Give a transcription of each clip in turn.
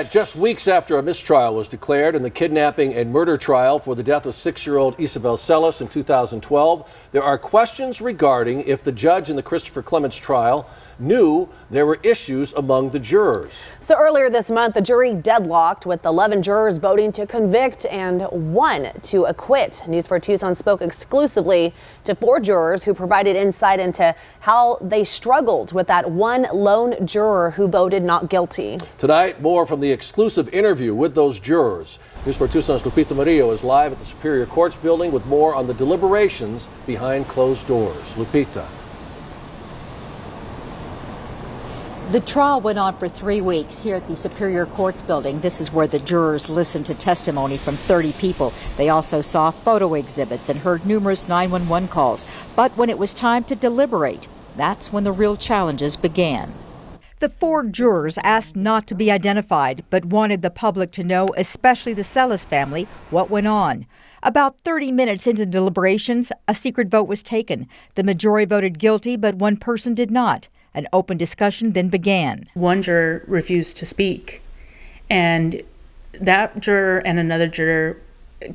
Just weeks after a mistrial was declared in the kidnapping and murder trial for the death of 6-year-old Isabel Celis in 2012, there are questions regarding if the judge in the Christopher Clements trial knew there were issues among the jurors. So earlier this month, the jury deadlocked with 11 jurors voting to convict and 1 to acquit. News 4 Tucson spoke exclusively to 4 jurors who provided insight into how they struggled with that one lone juror who voted not guilty. Tonight, more from the exclusive interview with those jurors. News 4 Tucson's Lupita Murillo is live at the Superior Courts building with more on the deliberations behind closed doors. Lupita. The trial went on for 3 weeks here at the Superior Courts building. This is where the jurors listened to testimony from 30 people. They also saw photo exhibits and heard numerous 911 calls. But when it was time to deliberate, that's when the real challenges began. The 4 jurors asked not to be identified, but wanted the public to know, especially the Celis family, what went on. About 30 minutes into deliberations, a secret vote was taken. The majority voted guilty, but one person did not. An open discussion then began. One juror refused to speak, and that juror and another juror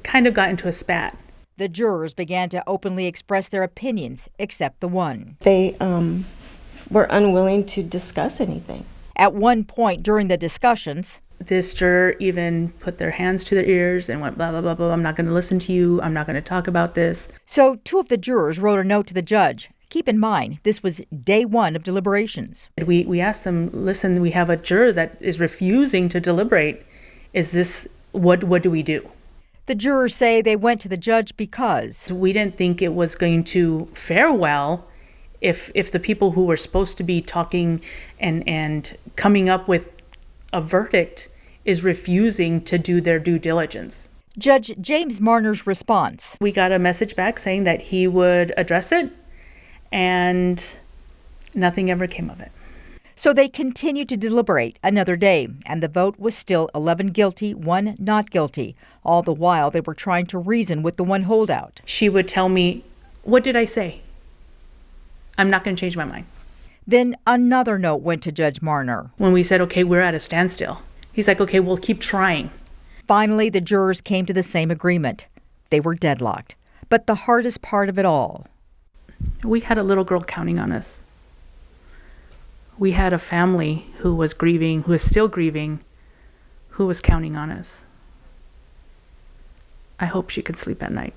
kind of got into a spat. The jurors began to openly express their opinions, except the one. They were unwilling to discuss anything. At one point during the discussions, this juror even put their hands to their ears and went, blah, blah, blah, blah, I'm not going to listen to you, I'm not going to talk about this. So 2 of the jurors wrote a note to the judge. Keep in mind, this was day 1 of deliberations. We asked them, listen, we have a juror that is refusing to deliberate. Is this, what do we do? The jurors say they went to the judge because we didn't think it was going to fare well if the people who were supposed to be talking and coming up with a verdict is refusing to do their due diligence. Judge James Marner's response. We got a message back saying that he would address it, and nothing ever came of it. So they continued to deliberate another day, and the vote was still 11 guilty, 1 not guilty. All the while, they were trying to reason with the one holdout. She would tell me, what did I say? I'm not going to change my mind. Then another note went to Judge Marner. When we said, okay, we're at a standstill, he's like, okay, we'll keep trying. Finally, the jurors came to the same agreement. They were deadlocked. But the hardest part of it all, we had a little girl counting on us. We had a family who was grieving, who is still grieving, who was counting on us. I hope she can sleep at night.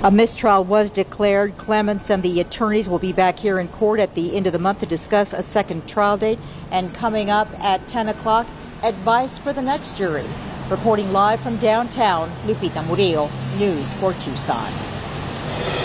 A mistrial was declared. Clements and the attorneys will be back here in court at the end of the month to discuss a second trial date. And coming up at 10 o'clock, advice for the next jury. Reporting live from downtown, Lupita Murillo, News 4 Tucson.